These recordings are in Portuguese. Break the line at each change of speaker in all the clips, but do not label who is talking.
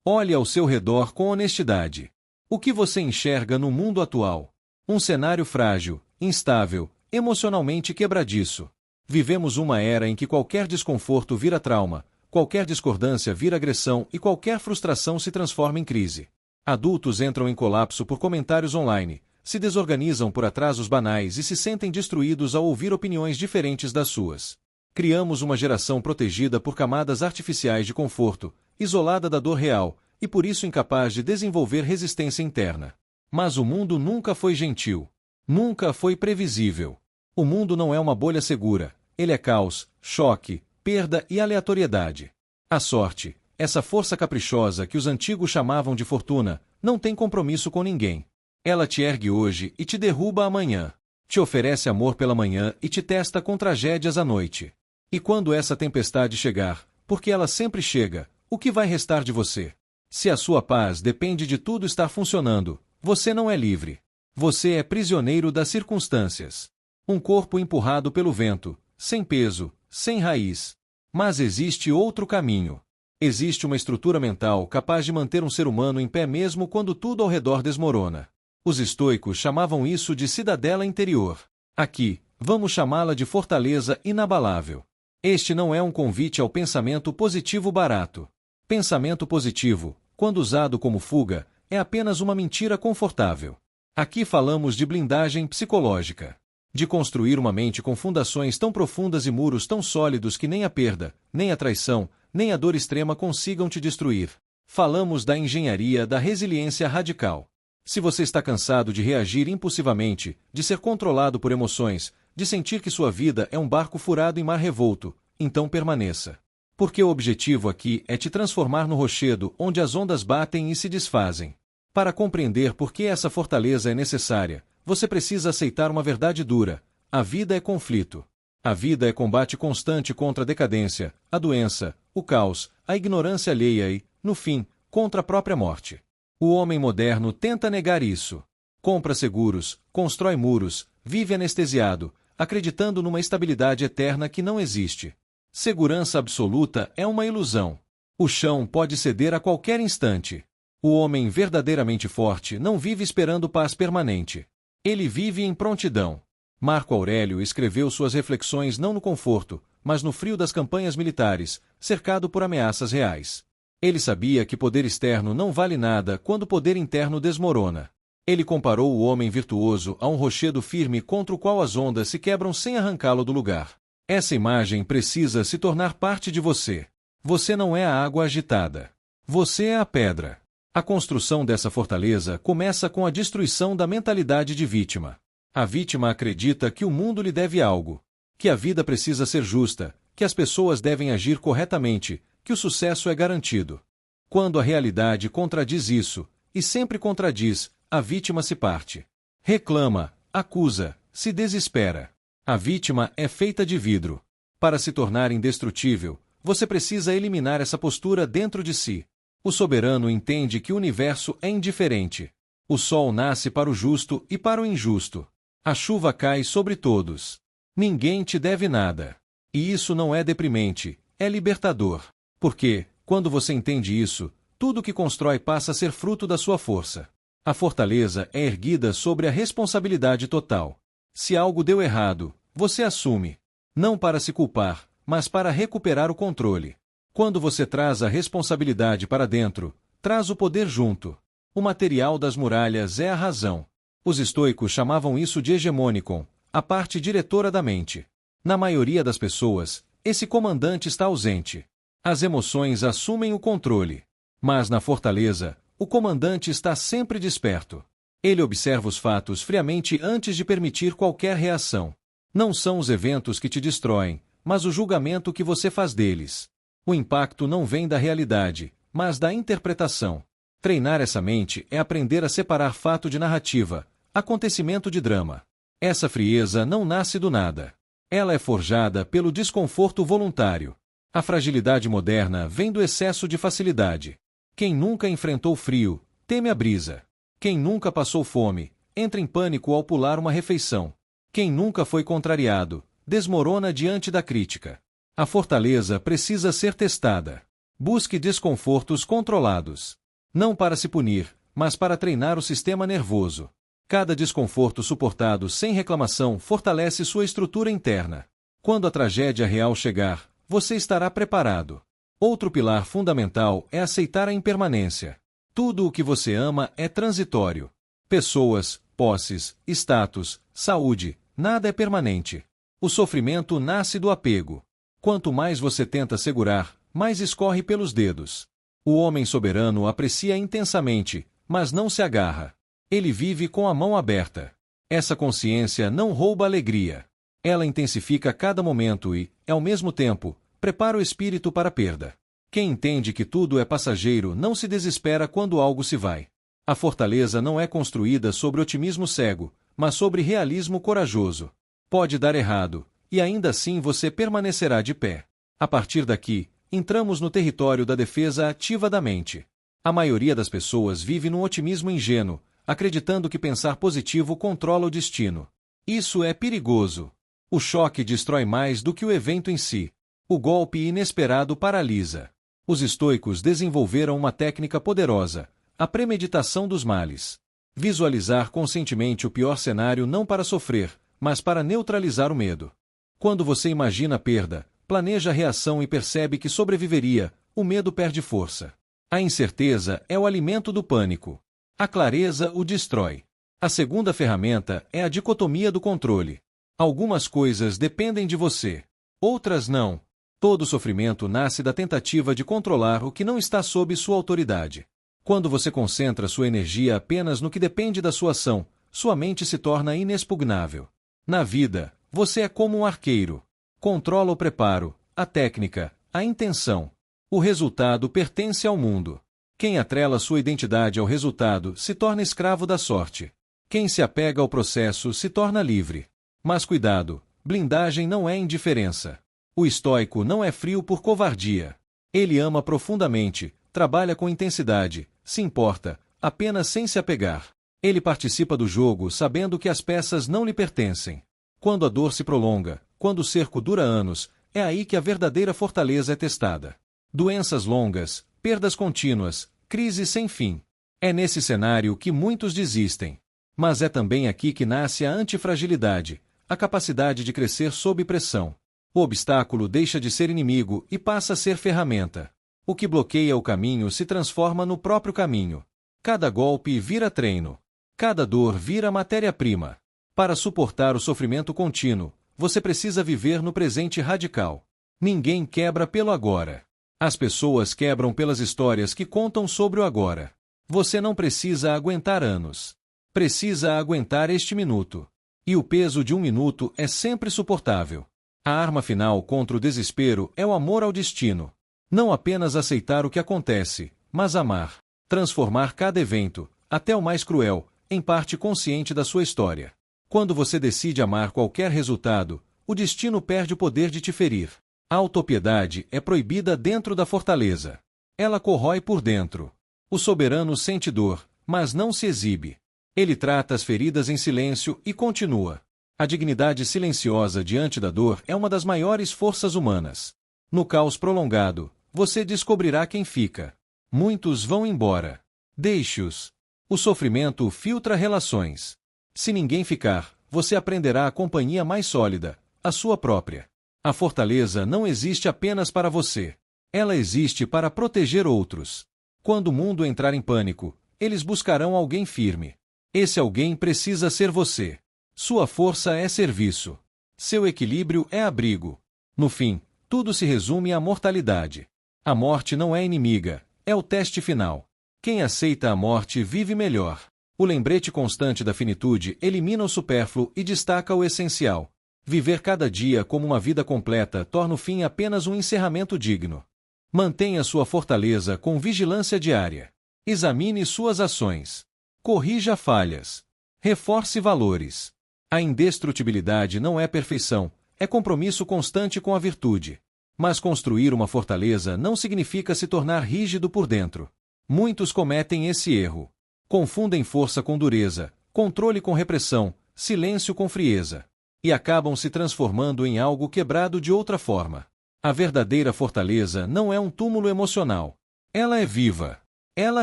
Olhe ao seu redor com honestidade. O que você enxerga no mundo atual? Um cenário frágil, instável, emocionalmente quebradiço. Vivemos uma era em que qualquer desconforto vira trauma, qualquer discordância vira agressão e qualquer frustração se transforma em crise. Adultos entram em colapso por comentários online, se desorganizam por atrasos banais e se sentem destruídos ao ouvir opiniões diferentes das suas. Criamos uma geração protegida por camadas artificiais de conforto, isolada da dor real, e por isso incapaz de desenvolver resistência interna. Mas o mundo nunca foi gentil. Nunca foi previsível. O mundo não é uma bolha segura. Ele é caos, choque, perda e aleatoriedade. A sorte, essa força caprichosa que os antigos chamavam de fortuna, não tem compromisso com ninguém. Ela te ergue hoje e te derruba amanhã. Te oferece amor pela manhã e te testa com tragédias à noite. E quando essa tempestade chegar, porque ela sempre chega, o que vai restar de você? Se a sua paz depende de tudo estar funcionando, você não é livre. Você é prisioneiro das circunstâncias. Um corpo empurrado pelo vento, sem peso, sem raiz. Mas existe outro caminho. Existe uma estrutura mental capaz de manter um ser humano em pé mesmo quando tudo ao redor desmorona. Os estoicos chamavam isso de cidadela interior. Aqui, vamos chamá-la de fortaleza inabalável. Este não é um convite ao pensamento positivo barato. Pensamento positivo, quando usado como fuga, é apenas uma mentira confortável. Aqui falamos de blindagem psicológica. De construir uma mente com fundações tão profundas e muros tão sólidos que nem a perda, nem a traição, nem a dor extrema consigam te destruir. Falamos da engenharia da resiliência radical. Se você está cansado de reagir impulsivamente, de ser controlado por emoções, de sentir que sua vida é um barco furado em mar revolto, então permaneça. Porque o objetivo aqui é te transformar no rochedo onde as ondas batem e se desfazem. Para compreender por que essa fortaleza é necessária, você precisa aceitar uma verdade dura: a vida é conflito. A vida é combate constante contra a decadência, a doença, o caos, a ignorância alheia e, no fim, contra a própria morte. O homem moderno tenta negar isso. Compra seguros, constrói muros, vive anestesiado, acreditando numa estabilidade eterna que não existe. Segurança absoluta é uma ilusão. O chão pode ceder a qualquer instante. O homem verdadeiramente forte não vive esperando paz permanente. Ele vive em prontidão. Marco Aurélio escreveu suas reflexões não no conforto, mas no frio das campanhas militares, cercado por ameaças reais. Ele sabia que poder externo não vale nada quando o poder interno desmorona. Ele comparou o homem virtuoso a um rochedo firme contra o qual as ondas se quebram sem arrancá-lo do lugar. Essa imagem precisa se tornar parte de você. Você não é a água agitada. Você é a pedra. A construção dessa fortaleza começa com a destruição da mentalidade de vítima. A vítima acredita que o mundo lhe deve algo, que a vida precisa ser justa, que as pessoas devem agir corretamente, que o sucesso é garantido. Quando a realidade contradiz isso, e sempre contradiz, a vítima se parte. Reclama, acusa, se desespera. A vítima é feita de vidro. Para se tornar indestrutível, você precisa eliminar essa postura dentro de si. O soberano entende que o universo é indiferente. O sol nasce para o justo e para o injusto. A chuva cai sobre todos. Ninguém te deve nada. E isso não é deprimente, é libertador. Porque, quando você entende isso, tudo que constrói passa a ser fruto da sua força. A fortaleza é erguida sobre a responsabilidade total. Se algo deu errado, você assume. Não para se culpar, mas para recuperar o controle. Quando você traz a responsabilidade para dentro, traz o poder junto. O material das muralhas é a razão. Os estoicos chamavam isso de hegemonikon, a parte diretora da mente. Na maioria das pessoas, esse comandante está ausente. As emoções assumem o controle. Mas na fortaleza, o comandante está sempre desperto. Ele observa os fatos friamente antes de permitir qualquer reação. Não são os eventos que te destroem, mas o julgamento que você faz deles. O impacto não vem da realidade, mas da interpretação. Treinar essa mente é aprender a separar fato de narrativa, acontecimento de drama. Essa frieza não nasce do nada. Ela é forjada pelo desconforto voluntário. A fragilidade moderna vem do excesso de facilidade. Quem nunca enfrentou frio, teme a brisa. Quem nunca passou fome, entra em pânico ao pular uma refeição. Quem nunca foi contrariado, desmorona diante da crítica. A fortaleza precisa ser testada. Busque desconfortos controlados. Não para se punir, mas para treinar o sistema nervoso. Cada desconforto suportado sem reclamação fortalece sua estrutura interna. Quando a tragédia real chegar, você estará preparado. Outro pilar fundamental é aceitar a impermanência. Tudo o que você ama é transitório. Pessoas, posses, status, saúde, nada é permanente. O sofrimento nasce do apego. Quanto mais você tenta segurar, mais escorre pelos dedos. O homem soberano aprecia intensamente, mas não se agarra. Ele vive com a mão aberta. Essa consciência não rouba alegria. Ela intensifica cada momento e, ao mesmo tempo, prepara o espírito para a perda. Quem entende que tudo é passageiro não se desespera quando algo se vai. A fortaleza não é construída sobre otimismo cego, mas sobre realismo corajoso. Pode dar errado, e ainda assim você permanecerá de pé. A partir daqui, entramos no território da defesa ativa da mente. A maioria das pessoas vive num otimismo ingênuo, acreditando que pensar positivo controla o destino. Isso é perigoso. O choque destrói mais do que o evento em si. O golpe inesperado paralisa. Os estoicos desenvolveram uma técnica poderosa, a premeditação dos males. Visualizar conscientemente o pior cenário não para sofrer, mas para neutralizar o medo. Quando você imagina a perda, planeja a reação e percebe que sobreviveria, o medo perde força. A incerteza é o alimento do pânico. A clareza o destrói. A segunda ferramenta é a dicotomia do controle. Algumas coisas dependem de você, outras não. Todo sofrimento nasce da tentativa de controlar o que não está sob sua autoridade. Quando você concentra sua energia apenas no que depende da sua ação, sua mente se torna inexpugnável. Na vida, você é como um arqueiro. Controla o preparo, a técnica, a intenção. O resultado pertence ao mundo. Quem atrela sua identidade ao resultado se torna escravo da sorte. Quem se apega ao processo se torna livre. Mas cuidado, blindagem não é indiferença. O estoico não é frio por covardia. Ele ama profundamente, trabalha com intensidade, se importa, apenas sem se apegar. Ele participa do jogo sabendo que as peças não lhe pertencem. Quando a dor se prolonga, quando o cerco dura anos, é aí que a verdadeira fortaleza é testada. Doenças longas, perdas contínuas, crises sem fim. É nesse cenário que muitos desistem. Mas é também aqui que nasce a antifragilidade, a capacidade de crescer sob pressão. O obstáculo deixa de ser inimigo e passa a ser ferramenta. O que bloqueia o caminho se transforma no próprio caminho. Cada golpe vira treino. Cada dor vira matéria-prima. Para suportar o sofrimento contínuo, você precisa viver no presente radical. Ninguém quebra pelo agora. As pessoas quebram pelas histórias que contam sobre o agora. Você não precisa aguentar anos. Precisa aguentar este minuto. E o peso de um minuto é sempre suportável. A arma final contra o desespero é o amor ao destino. Não apenas aceitar o que acontece, mas amar. Transformar cada evento, até o mais cruel, em parte consciente da sua história. Quando você decide amar qualquer resultado, o destino perde o poder de te ferir. A autopiedade é proibida dentro da fortaleza. Ela corrói por dentro. O soberano sente dor, mas não se exibe. Ele trata as feridas em silêncio e continua. A dignidade silenciosa diante da dor é uma das maiores forças humanas. No caos prolongado, você descobrirá quem fica. Muitos vão embora. Deixe-os. O sofrimento filtra relações. Se ninguém ficar, você aprenderá a companhia mais sólida, a sua própria. A fortaleza não existe apenas para você. Ela existe para proteger outros. Quando o mundo entrar em pânico, eles buscarão alguém firme. Esse alguém precisa ser você. Sua força é serviço. Seu equilíbrio é abrigo. No fim, tudo se resume à mortalidade. A morte não é inimiga, é o teste final. Quem aceita a morte vive melhor. O lembrete constante da finitude elimina o supérfluo e destaca o essencial. Viver cada dia como uma vida completa torna o fim apenas um encerramento digno. Mantenha sua fortaleza com vigilância diária. Examine suas ações. Corrija falhas. Reforce valores. A indestrutibilidade não é perfeição, é compromisso constante com a virtude. Mas construir uma fortaleza não significa se tornar rígido por dentro. Muitos cometem esse erro. Confundem força com dureza, controle com repressão, silêncio com frieza. E acabam se transformando em algo quebrado de outra forma. A verdadeira fortaleza não é um túmulo emocional. Ela é viva. Ela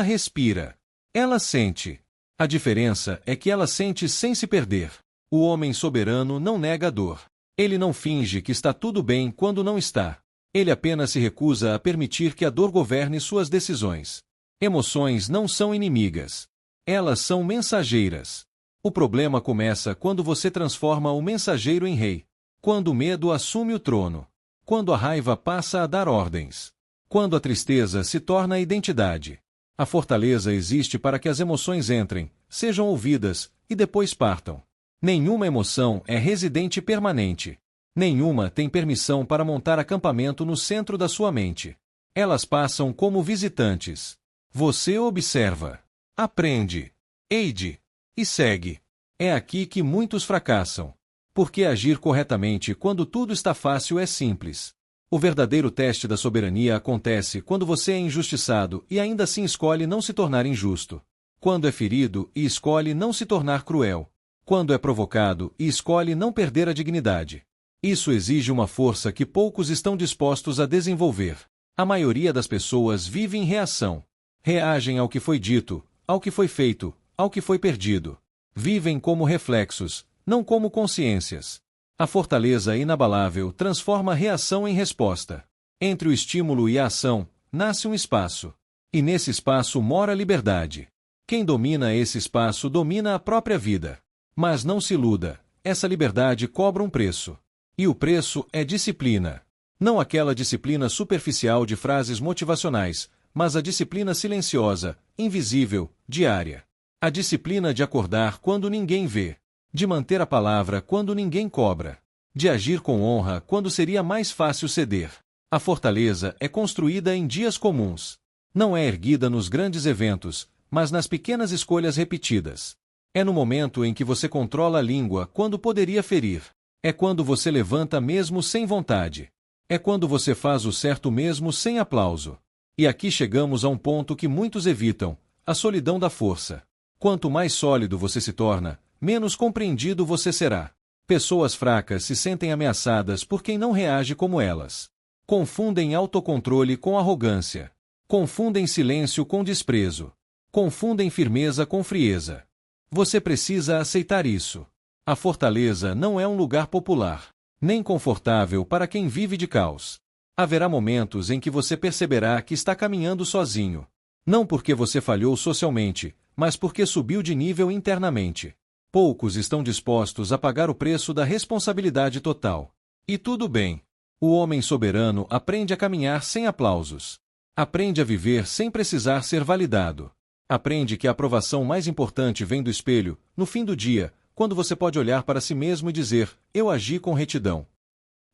respira. Ela sente. A diferença é que ela sente sem se perder. O homem soberano não nega a dor. Ele não finge que está tudo bem quando não está. Ele apenas se recusa a permitir que a dor governe suas decisões. Emoções não são inimigas. Elas são mensageiras. O problema começa quando você transforma o mensageiro em rei. Quando o medo assume o trono. Quando a raiva passa a dar ordens. Quando a tristeza se torna a identidade. A fortaleza existe para que as emoções entrem, sejam ouvidas, e depois partam. Nenhuma emoção é residente permanente. Nenhuma tem permissão para montar acampamento no centro da sua mente. Elas passam como visitantes. Você observa, aprende, eide e segue. É aqui que muitos fracassam. Porque agir corretamente quando tudo está fácil é simples. O verdadeiro teste da soberania acontece quando você é injustiçado e ainda assim escolhe não se tornar injusto. Quando é ferido e escolhe não se tornar cruel. Quando é provocado e escolhe não perder a dignidade. Isso exige uma força que poucos estão dispostos a desenvolver. A maioria das pessoas vive em reação. Reagem ao que foi dito, ao que foi feito, ao que foi perdido. Vivem como reflexos, não como consciências. A fortaleza inabalável transforma a reação em resposta. Entre o estímulo e a ação, nasce um espaço. E nesse espaço mora a liberdade. Quem domina esse espaço domina a própria vida. Mas não se iluda, essa liberdade cobra um preço. E o preço é disciplina. Não aquela disciplina superficial de frases motivacionais, mas a disciplina silenciosa, invisível, diária. A disciplina de acordar quando ninguém vê. De manter a palavra quando ninguém cobra. De agir com honra quando seria mais fácil ceder. A fortaleza é construída em dias comuns. Não é erguida nos grandes eventos, mas nas pequenas escolhas repetidas. É no momento em que você controla a língua quando poderia ferir. É quando você levanta mesmo sem vontade. É quando você faz o certo mesmo sem aplauso. E aqui chegamos a um ponto que muitos evitam, a solidão da força. Quanto mais sólido você se torna, menos compreendido você será. Pessoas fracas se sentem ameaçadas por quem não reage como elas. Confundem autocontrole com arrogância. Confundem silêncio com desprezo. Confundem firmeza com frieza. Você precisa aceitar isso. A fortaleza não é um lugar popular, nem confortável para quem vive de caos. Haverá momentos em que você perceberá que está caminhando sozinho. Não porque você falhou socialmente, mas porque subiu de nível internamente. Poucos estão dispostos a pagar o preço da responsabilidade total. E tudo bem. O homem soberano aprende a caminhar sem aplausos. Aprende a viver sem precisar ser validado. Aprende que a aprovação mais importante vem do espelho, no fim do dia, quando você pode olhar para si mesmo e dizer, eu agi com retidão.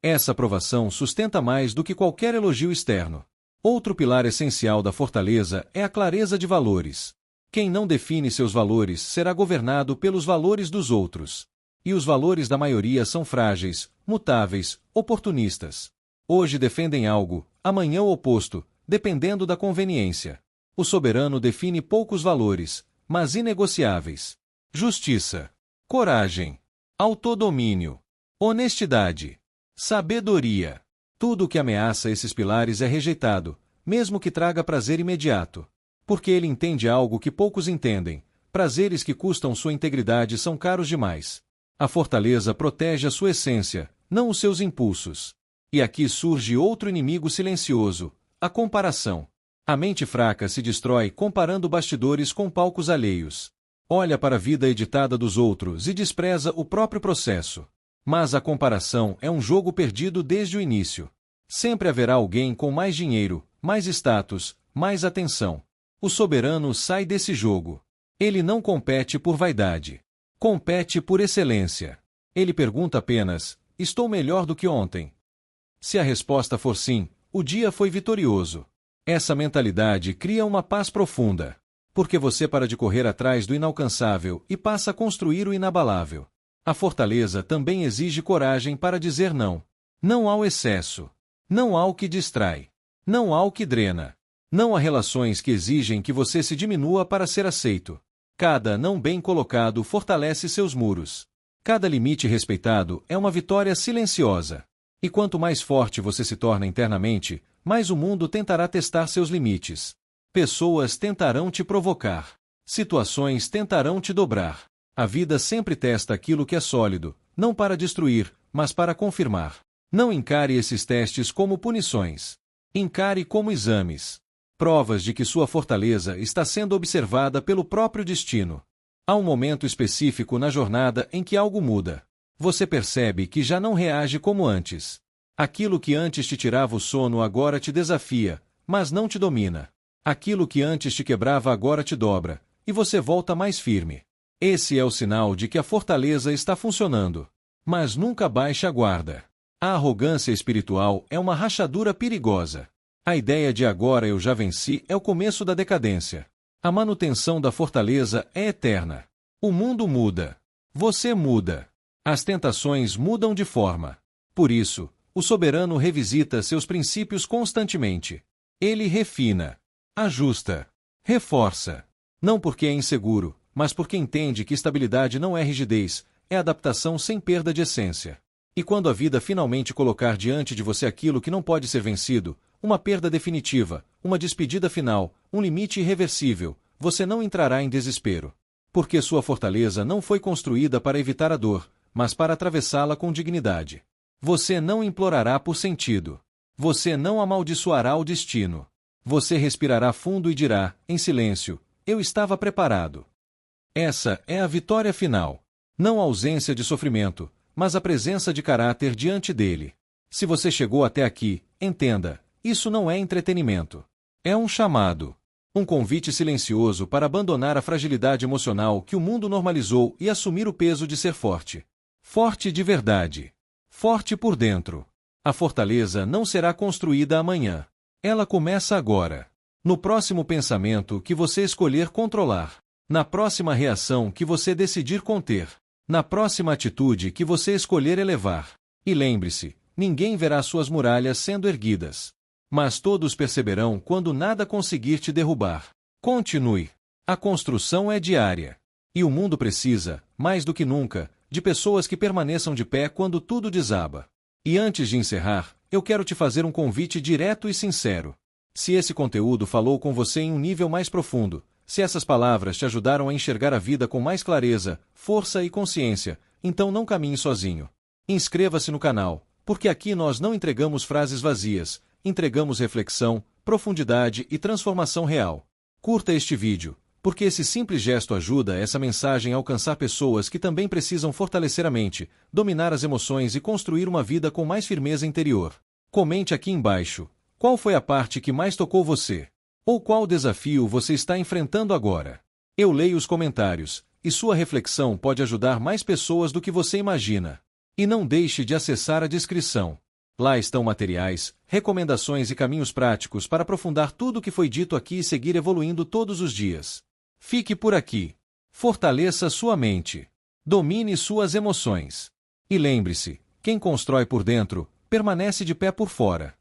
Essa aprovação sustenta mais do que qualquer elogio externo. Outro pilar essencial da fortaleza é a clareza de valores. Quem não define seus valores será governado pelos valores dos outros. E os valores da maioria são frágeis, mutáveis, oportunistas. Hoje defendem algo, amanhã o oposto, dependendo da conveniência. O soberano define poucos valores, mas inegociáveis. Justiça, coragem, autodomínio, honestidade, sabedoria. Tudo que ameaça esses pilares é rejeitado, mesmo que traga prazer imediato. Porque ele entende algo que poucos entendem. Prazeres que custam sua integridade são caros demais. A fortaleza protege a sua essência, não os seus impulsos. E aqui surge outro inimigo silencioso, a comparação. A mente fraca se destrói comparando bastidores com palcos alheios. Olha para a vida editada dos outros e despreza o próprio processo. Mas a comparação é um jogo perdido desde o início. Sempre haverá alguém com mais dinheiro, mais status, mais atenção. O soberano sai desse jogo. Ele não compete por vaidade. Compete por excelência. Ele pergunta apenas, estou melhor do que ontem? Se a resposta for sim, o dia foi vitorioso. Essa mentalidade cria uma paz profunda. Porque você para de correr atrás do inalcançável e passa a construir o inabalável. A fortaleza também exige coragem para dizer não. Não ao excesso. Não ao que distrai. Não ao que drena. Não há relações que exigem que você se diminua para ser aceito. Cada não bem colocado fortalece seus muros. Cada limite respeitado é uma vitória silenciosa. E quanto mais forte você se torna internamente, mais o mundo tentará testar seus limites. Pessoas tentarão te provocar. Situações tentarão te dobrar. A vida sempre testa aquilo que é sólido, não para destruir, mas para confirmar. Não encare esses testes como punições. Encare como exames. Provas de que sua fortaleza está sendo observada pelo próprio destino. Há um momento específico na jornada em que algo muda. Você percebe que já não reage como antes. Aquilo que antes te tirava o sono agora te desafia, mas não te domina. Aquilo que antes te quebrava agora te dobra, e você volta mais firme. Esse é o sinal de que a fortaleza está funcionando. Mas nunca baixe a guarda. A arrogância espiritual é uma rachadura perigosa. A ideia de agora eu já venci é o começo da decadência. A manutenção da fortaleza é eterna. O mundo muda. Você muda. As tentações mudam de forma. Por isso, o soberano revisita seus princípios constantemente. Ele refina, ajusta, reforça. Não porque é inseguro, mas porque entende que estabilidade não é rigidez, é adaptação sem perda de essência. E quando a vida finalmente colocar diante de você aquilo que não pode ser vencido, uma perda definitiva, uma despedida final, um limite irreversível, você não entrará em desespero. Porque sua fortaleza não foi construída para evitar a dor, mas para atravessá-la com dignidade. Você não implorará por sentido. Você não amaldiçoará o destino. Você respirará fundo e dirá, em silêncio, eu estava preparado. Essa é a vitória final. Não a ausência de sofrimento, mas a presença de caráter diante dele. Se você chegou até aqui, entenda, isso não é entretenimento. É um chamado. Um convite silencioso para abandonar a fragilidade emocional que o mundo normalizou e assumir o peso de ser forte. Forte de verdade. Forte por dentro. A fortaleza não será construída amanhã. Ela começa agora. No próximo pensamento que você escolher controlar. Na próxima reação que você decidir conter. Na próxima atitude que você escolher elevar. E lembre-se, ninguém verá suas muralhas sendo erguidas. Mas todos perceberão quando nada conseguir te derrubar. Continue. A construção é diária. E o mundo precisa, mais do que nunca, de pessoas que permaneçam de pé quando tudo desaba. E antes de encerrar, eu quero te fazer um convite direto e sincero. Se esse conteúdo falou com você em um nível mais profundo, se essas palavras te ajudaram a enxergar a vida com mais clareza, força e consciência, então não caminhe sozinho. Inscreva-se no canal, porque aqui nós não entregamos frases vazias, entregamos reflexão, profundidade e transformação real. Curta este vídeo, porque esse simples gesto ajuda essa mensagem a alcançar pessoas que também precisam fortalecer a mente, dominar as emoções e construir uma vida com mais firmeza interior. Comente aqui embaixo, qual foi a parte que mais tocou você? Ou qual desafio você está enfrentando agora? Eu leio os comentários, e sua reflexão pode ajudar mais pessoas do que você imagina. E não deixe de acessar a descrição. Lá estão materiais, recomendações e caminhos práticos para aprofundar tudo o que foi dito aqui e seguir evoluindo todos os dias. Fique por aqui. Fortaleça sua mente. Domine suas emoções. E lembre-se, quem constrói por dentro, permanece de pé por fora.